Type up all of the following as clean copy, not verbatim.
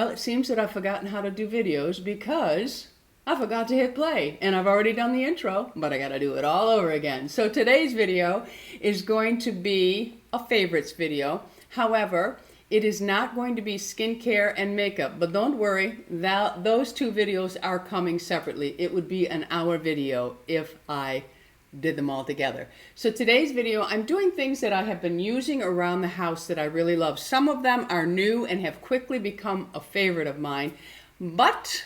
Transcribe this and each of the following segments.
Well, it seems that I've forgotten how to do videos because I forgot to hit play, and I've already done the intro, but I gotta do it all over again. So today's video is going to be a favorites video. However, it is not going to be skincare and makeup, but don't worry, those two videos are coming separately. It would be an hour video if I did them all together. So today's video, I'm doing things that I have been using around the house that I really love. Some of them are new and have quickly become a favorite of mine, but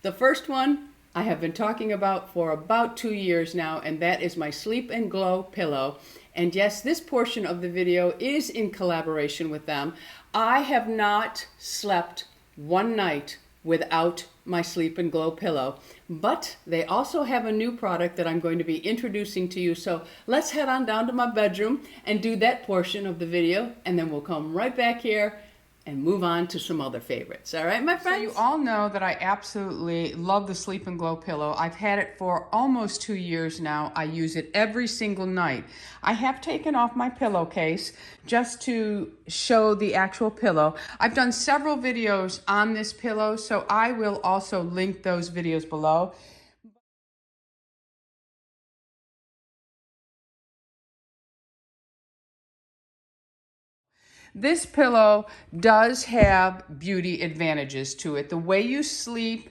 the first one I have been talking about for about 2 years now, and that is my Sleep and Glow pillow. And yes, this portion of the video is in collaboration with them. I have not slept one night without my Sleep and Glow pillow, but they also have a new product that I'm going to be introducing to you. So let's head on down to my bedroom and do that portion of the video, and then we'll come right back here and move on to some other favorites. All right, my friends? So you all know that I absolutely love the Sleep and Glow pillow. I've had it for almost 2 years now. I use it every single night. I have taken off my pillowcase just to show the actual pillow. I've done several videos on this pillow, so I will also link those videos below. This pillow does have beauty advantages to it. The way you sleep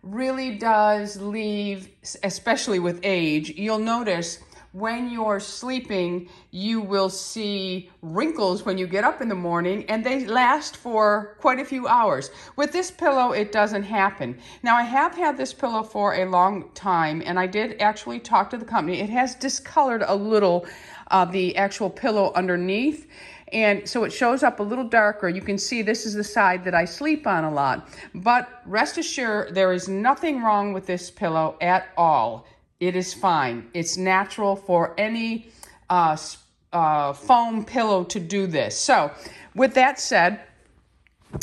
really does leave, especially with age, you'll notice when you're sleeping, you will see wrinkles when you get up in the morning, and they last for quite a few hours. With this pillow, it doesn't happen. Now, I have had this pillow for a long time, and I did actually talk to the company. It has discolored a little the actual pillow underneath, and so it shows up a little darker. You can see this is the side that I sleep on a lot. But rest assured, there is nothing wrong with this pillow at all. It is fine. It's natural for any foam pillow to do this. So with that said,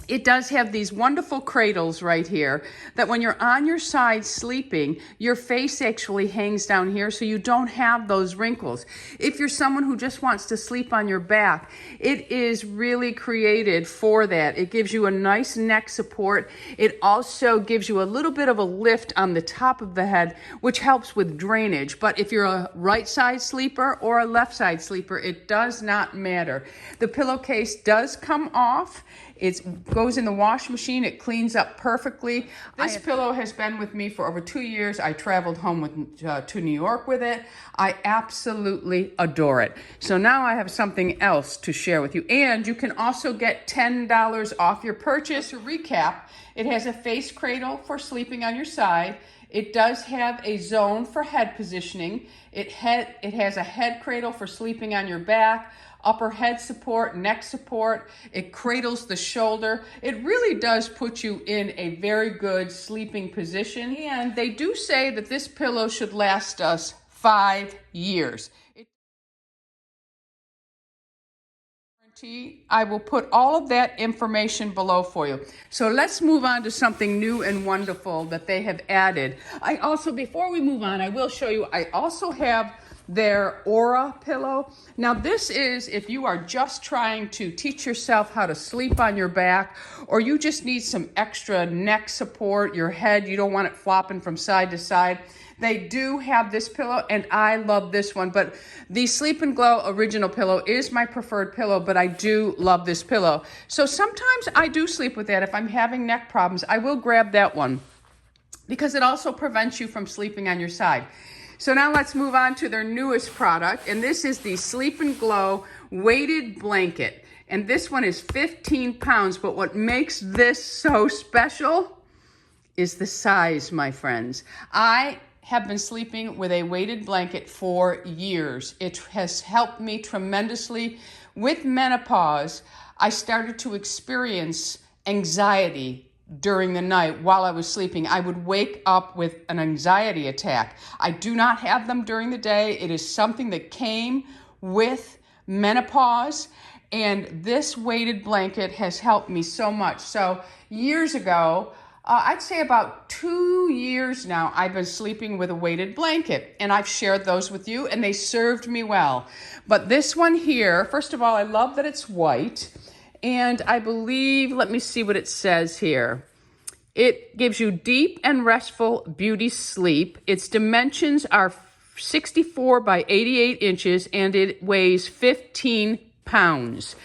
it does have these wonderful cradles right here that when you're on your side sleeping, your face actually hangs down here so you don't have those wrinkles. If you're someone who just wants to sleep on your back, it is really created for that. It gives you a nice neck support. It also gives you a little bit of a lift on the top of the head, which helps with drainage. But if you're a right side sleeper or a left side sleeper, it does not matter. The pillowcase does come off. It goes in the wash machine. It cleans up perfectly. This pillow has been with me for over 2 years. I traveled home to New York with it. I absolutely adore it. So now I have something else to share with you. And you can also get $10 off your purchase. To recap, it has a face cradle for sleeping on your side. It does have a zone for head positioning. It has a head cradle for sleeping on your back, upper head support, neck support. It cradles the shoulder. It really does put you in a very good sleeping position. And they do say that this pillow should last us 5 years. I will put all of that information below for you. So let's move on to something new and wonderful that they have added. Before we move on, I will show you, I also have their AULA pillow. Now this is if you are just trying to teach yourself how to sleep on your back, or you just need some extra neck support, your head, you don't want it flopping from side to side. They do have this pillow, and I love this one. But the Sleep and Glow original pillow is my preferred pillow, but I do love this pillow. So sometimes I do sleep with that. If I'm having neck problems, I will grab that one because it also prevents you from sleeping on your side. So now let's move on to their newest product, and this is the Sleep and Glow weighted blanket. And this one is 15 pounds, but what makes this so special is the size, my friends. I have been sleeping with a weighted blanket for years. It has helped me tremendously. With menopause, I started to experience anxiety during the night while I was sleeping. I would wake up with an anxiety attack. I do not have them during the day. It is something that came with menopause, and this weighted blanket has helped me so much. So years ago, I'd say about 2 years now, I've been sleeping with a weighted blanket, and I've shared those with you, and they served me well. But this one here, first of all, I love that it's white. And I believe, let me see what it says here. It gives you deep and restful beauty sleep. Its dimensions are 64 by 88 inches and it weighs 15 pounds.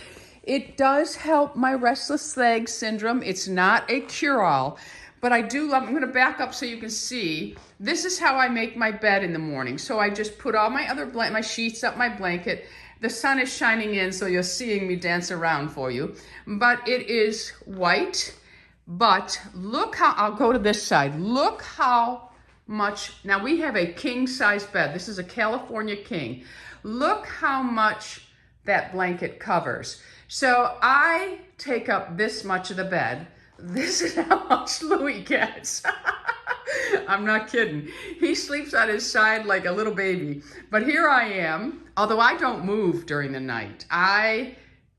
It does help my restless leg syndrome. It's not a cure-all, but I do love, I'm gonna back up so you can see. This is how I make my bed in the morning. So I just put all my my sheets up, my blanket. The sun is shining in, so you're seeing me dance around for you. But it is white, but look how, I'll go to this side. Look how much, now we have a king size bed. This is a California king. Look how much that blanket covers. So I take up this much of the bed. This is how much Louis gets. I'm not kidding. He sleeps on his side like a little baby. But here I am, although I don't move during the night. I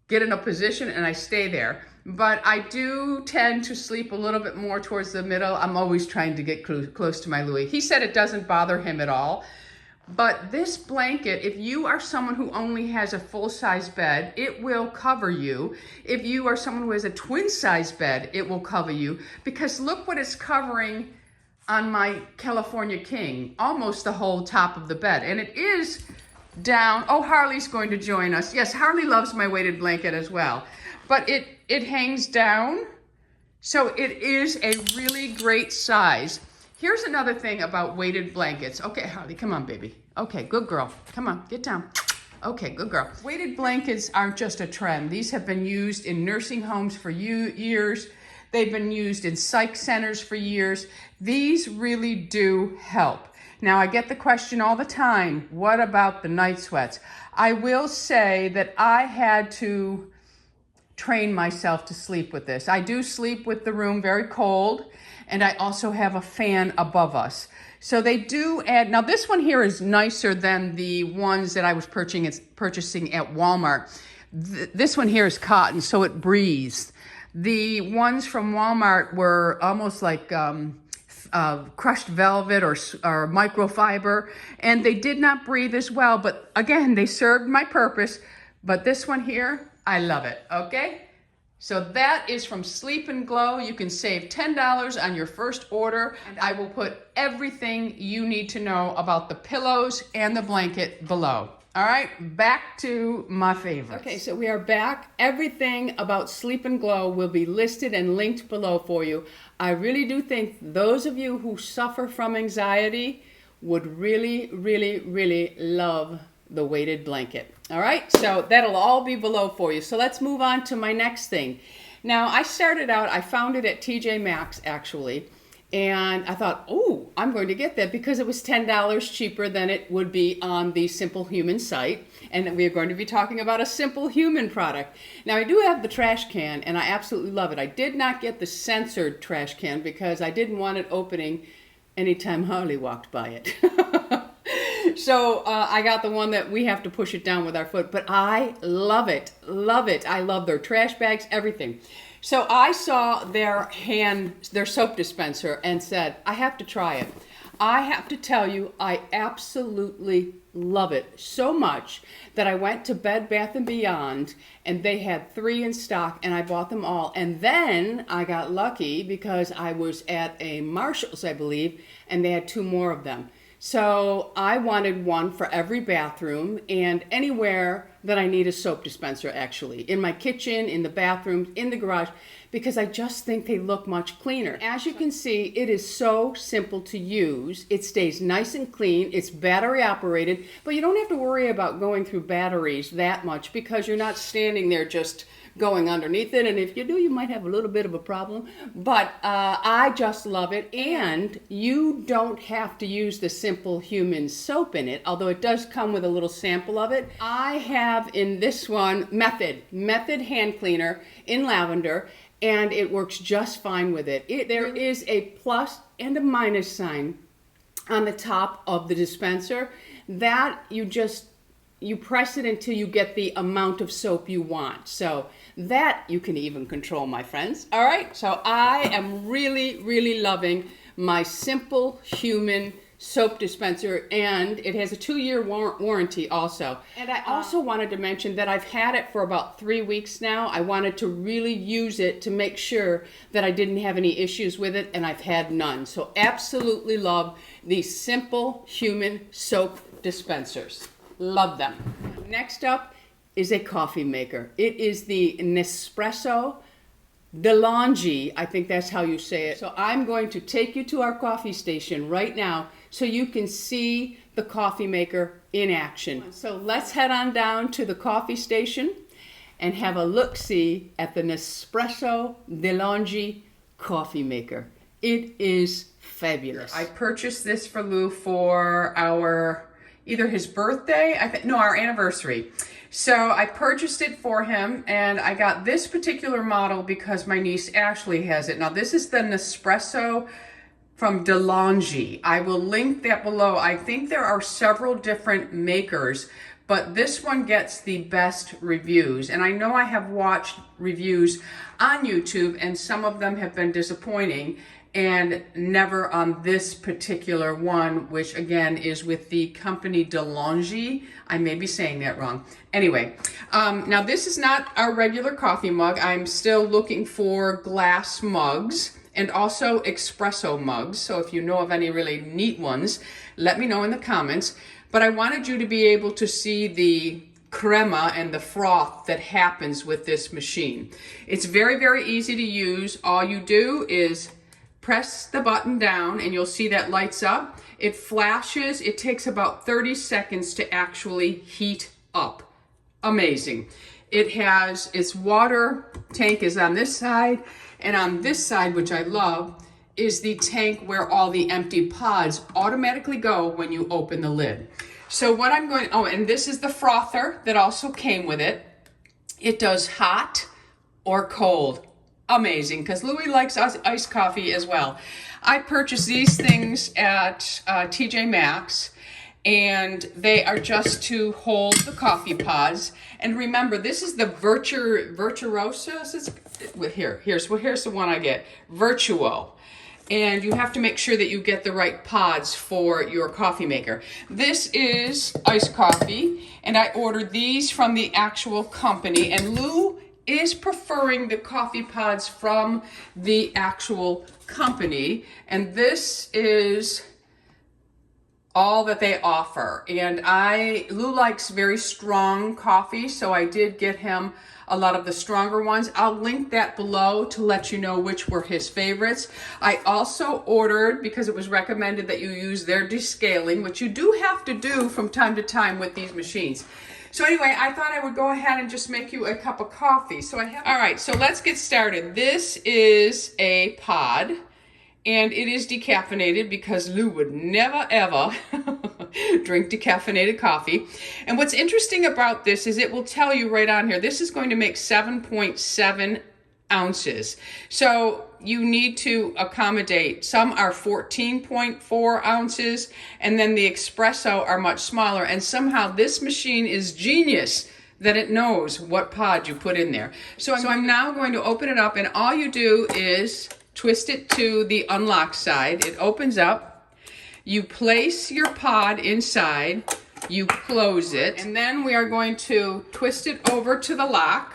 get in a position and I stay there. But I do tend to sleep a little bit more towards the middle. I'm always trying to get close to my Louis. He said it doesn't bother him at all. But this blanket, if you are someone who only has a full-size bed, it will cover you. If you are someone who has a twin-size bed, it will cover you. Because look what it's covering on my California king, almost the whole top of the bed. And it is down. Oh, Harley's going to join us. Yes, Harley loves my weighted blanket as well. But it hangs down, so it is a really great size. Here's another thing about weighted blankets. Okay, Harley, come on, baby. Okay, good girl. Come on, get down. Okay, good girl. Weighted blankets aren't just a trend. These have been used in nursing homes for years. They've been used in psych centers for years. These really do help. Now, I get the question all the time, what about the night sweats? I will say that I had to train myself to sleep with this. I do sleep with the room very cold, and I also have a fan above us. So they do add, now this one here is nicer than the ones that I was purchasing at Walmart. This one here is cotton, so it breathes. The ones from Walmart were almost like crushed velvet or microfiber, and they did not breathe as well, but again, they served my purpose. But this one here, I love it, okay? So that is from Sleep and Glow. You can save $10 on your first order. And I will put everything you need to know about the pillows and the blanket below. All right, back to my favorites. Okay, so we are back. Everything about Sleep and Glow will be listed and linked below for you. I really do think those of you who suffer from anxiety would really, really, really love the weighted blanket. All right, so that'll all be below for you. So let's move on to my next thing. Now, I started out, I found it at TJ Maxx actually, and I thought, oh, I'm going to get that because it was $10 cheaper than it would be on the Simple Human site. And we are going to be talking about a Simple Human product. Now, I do have the trash can, and I absolutely love it. I did not get the censored trash can because I didn't want it opening anytime Harley walked by it. So I got the one that we have to push it down with our foot, but I love it, love it. I love their trash bags, everything. So I saw their soap dispenser and said, I have to try it. I have to tell you, I absolutely love it so much that I went to Bed Bath & Beyond and they had 3 in stock and I bought them all. And then I got lucky because I was at a Marshall's, I believe, and they had 2 more of them. So I wanted one for every bathroom and anywhere that I need a soap dispenser, actually. In my kitchen, in the bathrooms, in the garage, because I just think they look much cleaner. As you can see, it is so simple to use. It stays nice and clean. It's battery operated, but you don't have to worry about going through batteries that much because you're not standing there just going underneath it, and if you do, you might have a little bit of a problem, but I just love it. And you don't have to use the Simple Human soap in it, although it does come with a little sample of it. I have in this one Method hand cleaner in lavender, and it works just fine with it. There is a plus and a minus sign on the top of the dispenser that you press it until you get the amount of soap you want. So that you can even control, my friends. All right, so I am really, really loving my Simple Human soap dispenser, and it has a 2-year warranty also. And I also wanted to mention that I've had it for about 3 weeks now. I wanted to really use it to make sure that I didn't have any issues with it, and I've had none. So absolutely love these simple human soap dispensers. Love them. Next up is a coffee maker. It is the Nespresso DeLonghi, I think that's how you say it. So I'm going to take you to our coffee station right now so you can see the coffee maker in action. So let's head on down to the coffee station and have a look-see at the Nespresso DeLonghi coffee maker. It is fabulous. I purchased this for Lou for either his birthday, our anniversary. So I purchased it for him, and I got this particular model because my niece Ashley has it. Now this is the Nespresso from DeLonghi. I will link that below. I think there are several different makers, but this one gets the best reviews. And I know I have watched reviews on YouTube, and some of them have been disappointing, and never on this particular one, which again is with the company DeLonghi. I may be saying that wrong. Anyway, now this is not our regular coffee mug. I'm still looking for glass mugs and also espresso mugs. So if you know of any really neat ones, let me know in the comments. But I wanted you to be able to see the crema and the froth that happens with this machine. It's very, very easy to use. All you do is press the button down and you'll see that lights up. It flashes. It takes about 30 seconds to actually heat up. Amazing. It has its water tank is on this side, and on this side, which I love, is the tank where all the empty pods automatically go when you open the lid. So what I'm going, and this is the frother that also came with it. It does hot or cold. Amazing, because Louis likes iced coffee as well. I purchased these things at TJ Maxx, and they are just to hold the coffee pods. And remember, this is the Virtuosa. Here's the one I get, Virtuo. And you have to make sure that you get the right pods for your coffee maker. This is iced coffee, and I ordered these from the actual company, and Lou is preferring the coffee pods from the actual company, and this is all that they offer. And Lou likes very strong coffee, so I did get him a lot of the stronger ones. I'll link that below to let you know which were his favorites. I also ordered, because it was recommended that you use their descaling, which you do have to do from time to time with these machines. So anyway, I thought I would go ahead and just make you a cup of coffee. All right, so let's get started. This is a pod, and it is decaffeinated because Lou would never ever drink decaffeinated coffee. And what's interesting about this is it will tell you right on here, this is going to make 7.7 ounces. So you need to accommodate. Some are 14.4 ounces, and then the espresso are much smaller. And somehow this machine is genius that it knows what pod you put in there. So I'm now going to open it up, and all you do is twist it to the unlock side. It opens up. You place your pod inside. You close it, and then we are going to twist it over to the lock.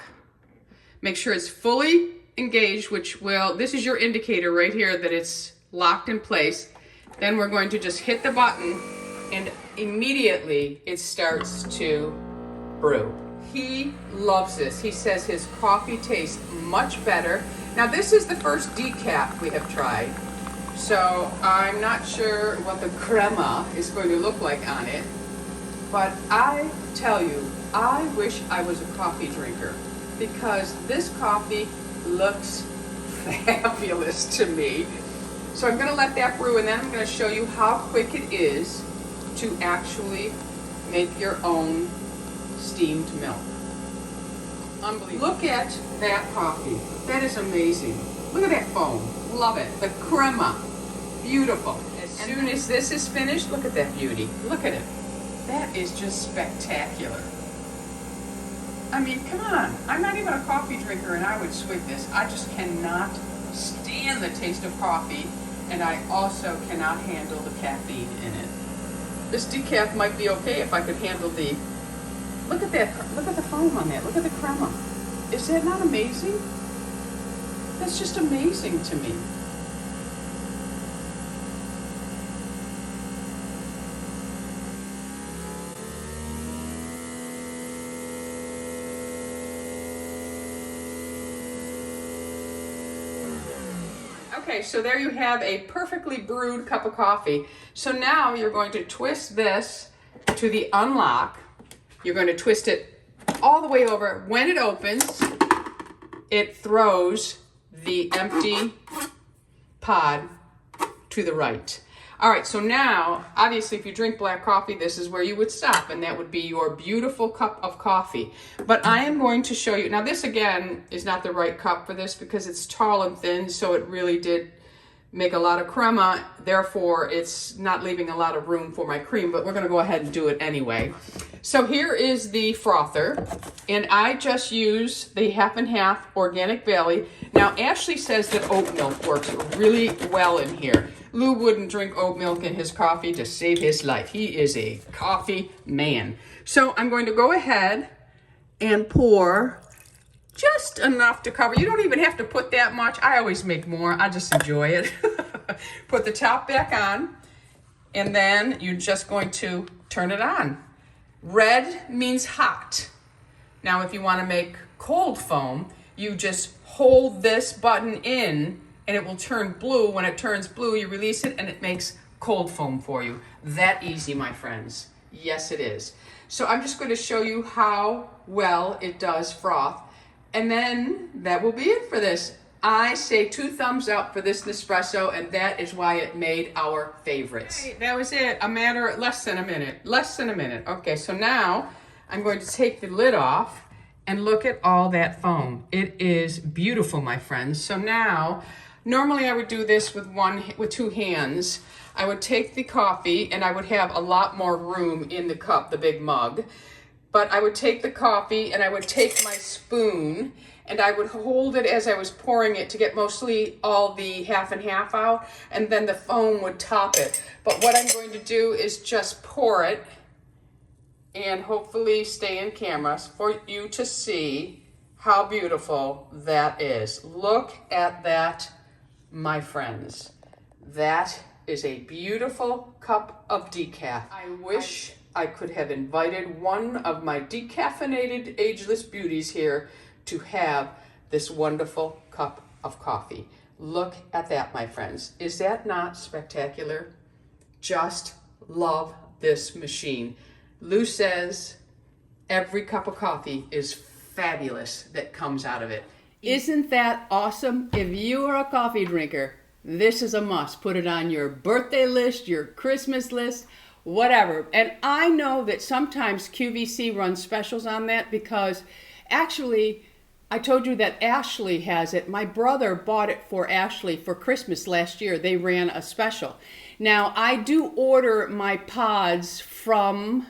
Make sure it's fully engaged, this is your indicator right here that it's locked in place. Then we're going to just hit the button, and immediately it starts to brew. He loves this. He says his coffee tastes much better. Now this is the first decaf we have tried, so I'm not sure what the crema is going to look like on it, but I tell you, I wish I was a coffee drinker, because this coffee looks fabulous to me. So I'm going to let that brew, and then I'm going to show you how quick it is to actually make your own steamed milk. Unbelievable. Look at that coffee. That is amazing. Look at that foam. Love it. The crema. Beautiful. As soon as this is finished, look at that beauty. Look at it. That is just spectacular. I mean, come on. I'm not even a coffee drinker, and I would swig this. I just cannot stand the taste of coffee and I also cannot handle the caffeine in it. This decaf might be okay if I could handle the, look at that, look at the foam on that, look at the crema. Is that not amazing? That's just amazing to me. Okay, so there you have a perfectly brewed cup of coffee. So now you're going to twist this to the unlock. You're going to twist it all the way over. When it opens, it throws the empty pod to the right. All right, so now, obviously, if you drink black coffee, this is where you would stop, and that would be your beautiful cup of coffee. But I am going to show you, now this again is not the right cup for this because it's tall and thin, so it really did make a lot of crema, therefore it's not leaving a lot of room for my cream, but we're gonna go ahead and do it anyway. So here is the frother, and I just use the 50/50 Organic Valley. Now Ashley says that oat milk works really well in here. Lou wouldn't drink oat milk in his coffee to save his life. He is a coffee man. So I'm going to go ahead and pour just enough to cover. You don't even have to put that much. I always make more. I just enjoy it. Put the top back on, and then you're just going to turn it on. Red means hot. Now, if you want to make cold foam, you just hold this button in and it will turn blue. When it turns blue, you release it and it makes cold foam for you. That easy, my friends. Yes, it is. So I'm just going to show you how well it does froth. And then that will be it for this. I say 2 thumbs up for this Nespresso, and that is why it made our favorites. Hey, that was it. A matter less than a minute. Less than a minute. Okay, so now I'm going to take the lid off and look at all that foam. It is beautiful, my friends. So now, normally I would do this with 2 hands. I would take the coffee and I would have a lot more room in the cup, the big mug. But I would take the coffee and I would take my spoon and I would hold it as I was pouring it to get mostly all the 50/50 out, and then the foam would top it. But what I'm going to do is just pour it and hopefully stay in camera for you to see how beautiful that is. Look at that, my friends. That is a beautiful cup of decaf. I wish I could have invited one of my decaffeinated ageless beauties here to have this wonderful cup of coffee. Look at that, my friends. Is that not spectacular? Just love this machine. Lou says every cup of coffee is fabulous that comes out of it. Isn't that awesome? If you are a coffee drinker, this is a must. Put it on your birthday list, your Christmas list, whatever. And I know that sometimes QVC runs specials on that because actually, I told you that Ashley has it. My brother bought it for Ashley for Christmas last year. They ran a special. Now, I do order my pods from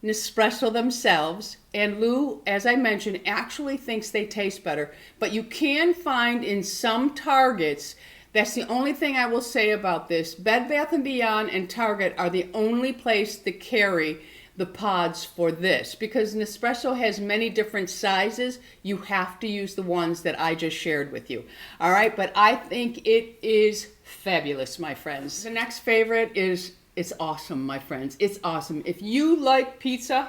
Nespresso themselves, and Lou, as I mentioned, actually thinks they taste better. But you can find in some Targets, that's the only thing I will say about this, Bed Bath & Beyond and Target are the only place to carry the pods for this, because Nespresso has many different sizes. You have to use the ones that I just shared with you. All right, but I think it is fabulous, my friends. The next favorite is, it's awesome, my friends. It's awesome. If you like pizza,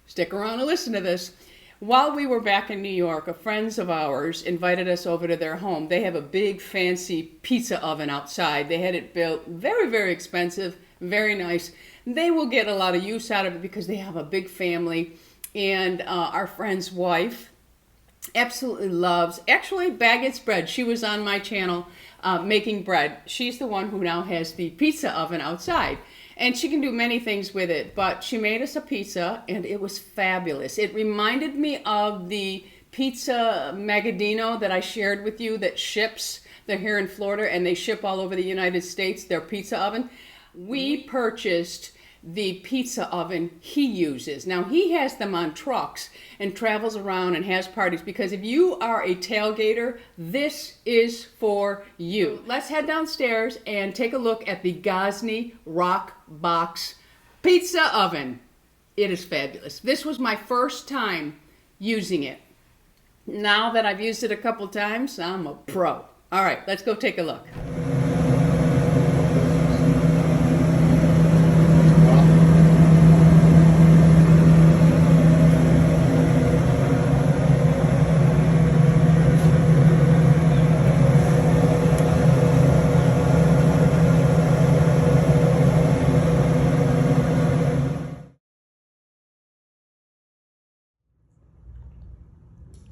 stick around and listen to this. While we were back in New York, a friends of ours invited us over to their home. They have a big fancy pizza oven outside. They had it built, very, very expensive, very nice. They will get a lot of use out of it because they have a big family. And our friend's wife absolutely loves, actually, Baggett's bread. She was on my channel making bread. She's the one who now has the pizza oven outside. And she can do many things with it. But she made us a pizza, and it was fabulous. It reminded me of the pizza Magadino that I shared with you that ships. They're here in Florida, and they ship all over the United States, their pizza oven. We purchased the pizza oven he uses. Now, he has them on trucks and travels around and has parties, because if you are a tailgater, this is for you. Let's head downstairs and take a look at the Gosney Rock Box Pizza Oven. It is fabulous. This was my first time using it. Now that I've used it a couple times, I'm a pro. All right, let's go take a look.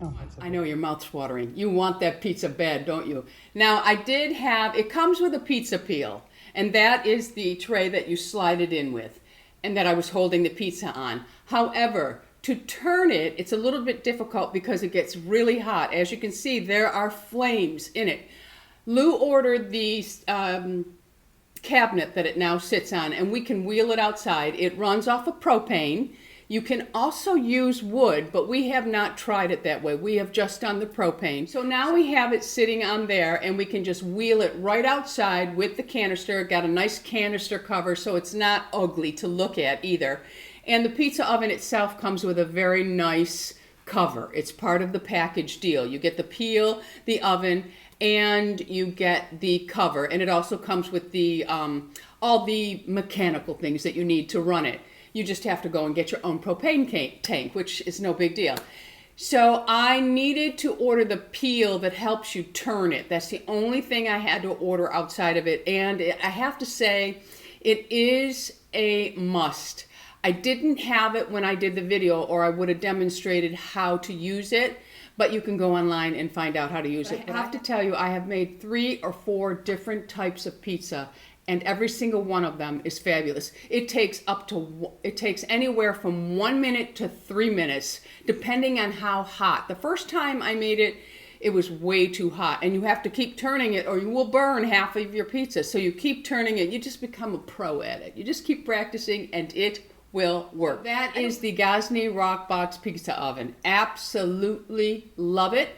Oh, I know your mouth's watering. You want that pizza bad, don't you? Now, I did have, it comes with a pizza peel, and that is the tray that you slide it in with, and that I was holding the pizza on. However, to turn it, it's a little bit difficult because it gets really hot. As you can see, there are flames in it. Lou ordered the cabinet that it now sits on, and we can wheel it outside. It runs off of propane. You can also use wood, but we have not tried it that way. We have just done the propane. So now we have it sitting on there, and we can just wheel it right outside with the canister. It got a nice canister cover, so it's not ugly to look at either. And the pizza oven itself comes with a very nice cover. It's part of the package deal. You get the peel, the oven, and you get the cover. And it also comes with the all the mechanical things that you need to run it. You just have to go and get your own propane tank, which is no big deal. So I needed to order the peel that helps you turn it. That's the only thing I had to order outside of it. And I have to say, it is a must. I didn't have it when I did the video, or I would have demonstrated how to use it. But you can go online and find out how to use it. I have to tell you, I have made 3 or 4 different types of pizza, and every single one of them is fabulous. It takes anywhere from 1 minute to 3 minutes, depending on how hot. The first time I made it, it was way too hot, and you have to keep turning it or you will burn half of your pizza. So you keep turning it. You just become a pro at it. You just keep practicing, and it will work. That is the Gosney Rock Box Pizza Oven. Absolutely love it.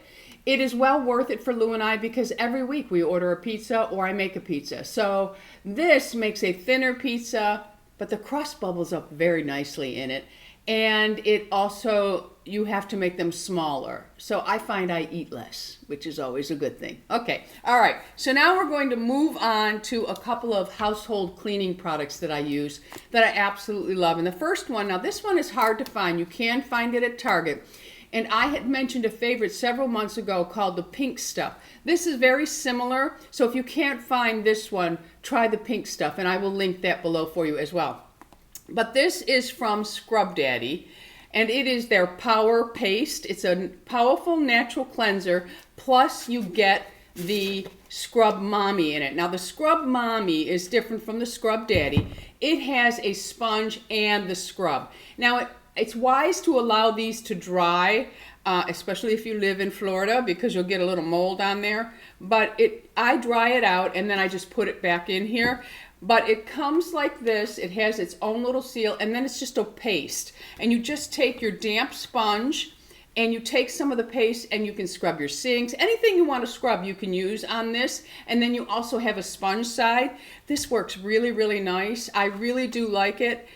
It is well worth it for Lou and I, because every week we order a pizza or I make a pizza. So this makes a thinner pizza, but the crust bubbles up very nicely in it. And it also, you have to make them smaller. So I find I eat less, which is always a good thing. Okay, all right. So now we're going to move on to a couple of household cleaning products that I use that I absolutely love. And the first one, now this one is hard to find. You can find it at Target. And I had mentioned a favorite several months ago called the Pink Stuff. This is very similar, so if you can't find this one, try the Pink Stuff, and I will link that below for you as well. But this is from Scrub Daddy, and it is their Power Paste. It's a powerful natural cleanser, plus you get the Scrub Mommy in it. Now the Scrub Mommy is different from the Scrub Daddy. It has a sponge and the scrub. Now it's wise to allow these to dry, especially if you live in Florida, because you'll get a little mold on there. But I dry it out, and then I just put it back in here. But it comes like this. It has its own little seal, and then it's just a paste. And you just take your damp sponge, and you take some of the paste, and you can scrub your sinks. Anything you want to scrub, you can use on this. And then you also have a sponge side. This works really, really nice. I really do like it.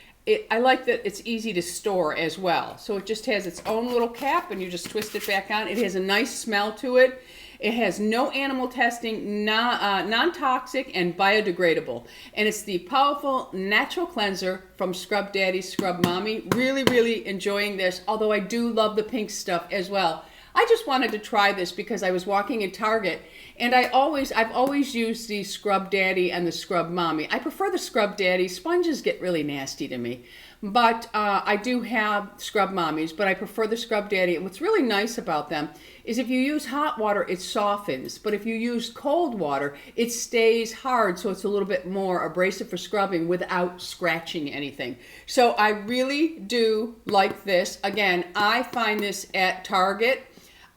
I like that it's easy to store as well. So it just has its own little cap, and you just twist it back on. It has a nice smell to it. It has no animal testing, non-toxic, and biodegradable. And it's the powerful natural cleanser from Scrub Daddy, Scrub Mommy. Really, really enjoying this, although I do love the Pink Stuff as well. I just wanted to try this because I was walking in Target, and I've always used the Scrub Daddy and the Scrub Mommy. I prefer the Scrub Daddy. Sponges get really nasty to me. But I do have Scrub Mommies, but I prefer the Scrub Daddy. And what's really nice about them is if you use hot water, it softens. But if you use cold water, it stays hard, so it's a little bit more abrasive for scrubbing without scratching anything. So I really do like this. Again, I find this at Target.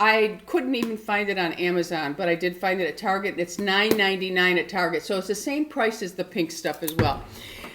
I couldn't even find it on Amazon, but I did find it at Target. It's $9.99 at Target, so it's the same price as the Pink Stuff as well.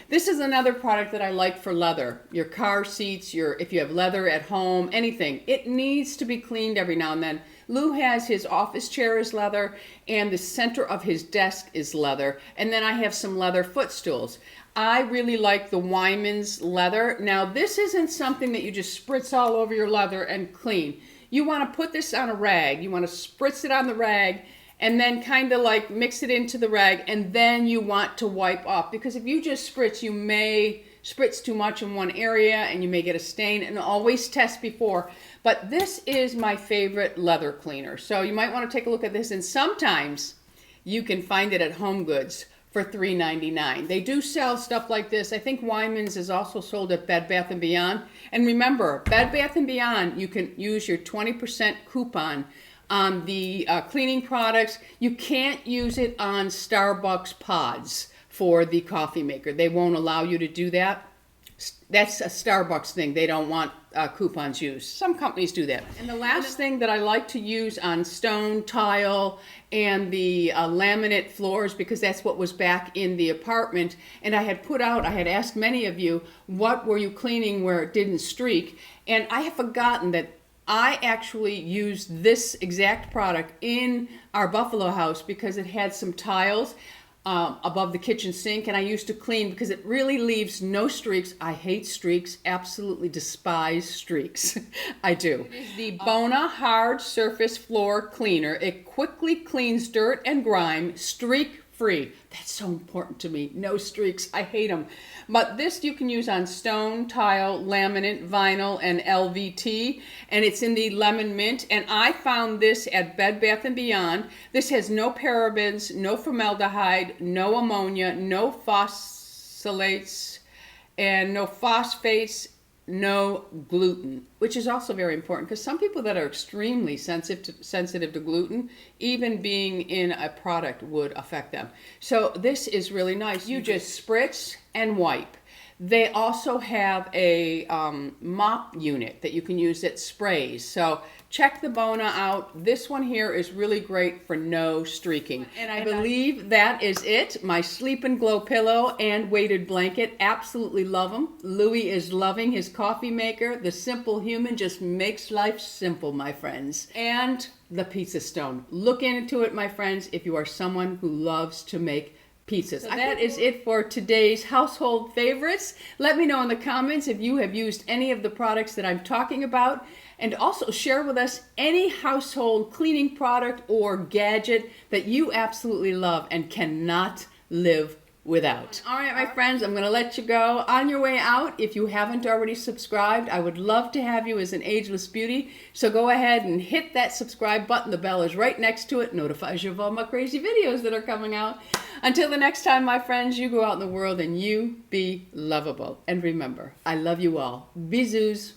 This is another product that I like for leather. Your car seats, if you have leather at home, anything. It needs to be cleaned every now and then. Lou has his office chair is leather, and the center of his desk is leather. And then I have some leather footstools. I really like the Wyman's leather. Now, this isn't something that you just spritz all over your leather and clean. You want to put this on a rag. You want to spritz it on the rag and then kind of like mix it into the rag, and then you want to wipe off. Because if you just spritz, you may spritz too much in one area and you may get a stain, and always test before. But this is my favorite leather cleaner. So you might want to take a look at this, and sometimes you can find it at Home Goods for $3.99. They do sell stuff like this. I think Wyman's is also sold at Bed Bath & Beyond. And remember, Bed Bath & Beyond, you can use your 20% coupon on the cleaning products. You can't use it on Starbucks pods for the coffee maker. They won't allow you to do that. That's a Starbucks thing. They don't want coupons used. Some companies do that. And the last thing that I like to use on stone, tile, and the laminate floors, because that's what was back in the apartment, and I had asked many of you, what were you cleaning where it didn't streak? And I have forgotten that I actually used this exact product in our Buffalo house because it had some tiles above the kitchen sink, and I used to clean because it really leaves no streaks. I hate streaks, absolutely despise streaks. I do. It is the Bona Hard Surface Floor Cleaner. It quickly cleans dirt and grime, streak free. That's so important to me. No streaks. I hate them. But this you can use on stone, tile, laminate, vinyl, and LVT. And it's in the lemon mint. And I found this at Bed Bath & Beyond. This has no parabens, no formaldehyde, no ammonia, no phosphates, and no phosphates, no gluten, which is also very important because some people that are extremely sensitive to gluten, even being in a product would affect them. So this is really nice. You just spritz and wipe. They also have a mop unit that you can use that sprays. So check the Bona out. This one here is really great for no streaking. And I believe that is it. My Sleep and Glow pillow and weighted blanket. Absolutely love them. Louie is loving his coffee maker. The simple human just makes life simple, my friends. And the pizza stone. Look into it, my friends, if you are someone who loves to make pizzas. So that is it for today's household favorites. Let me know in the comments if you have used any of the products that I'm talking about, and also share with us any household cleaning product or gadget that you absolutely love and cannot live without. All right, my friends, I'm going to let you go. On your way out, if you haven't already subscribed, I would love to have you as an Ageless Beauty. So go ahead and hit that subscribe button. The bell is right next to it. Notifies you of all my crazy videos that are coming out. Until the next time, my friends, you go out in the world and you be lovable. And remember, I love you all. Bisous.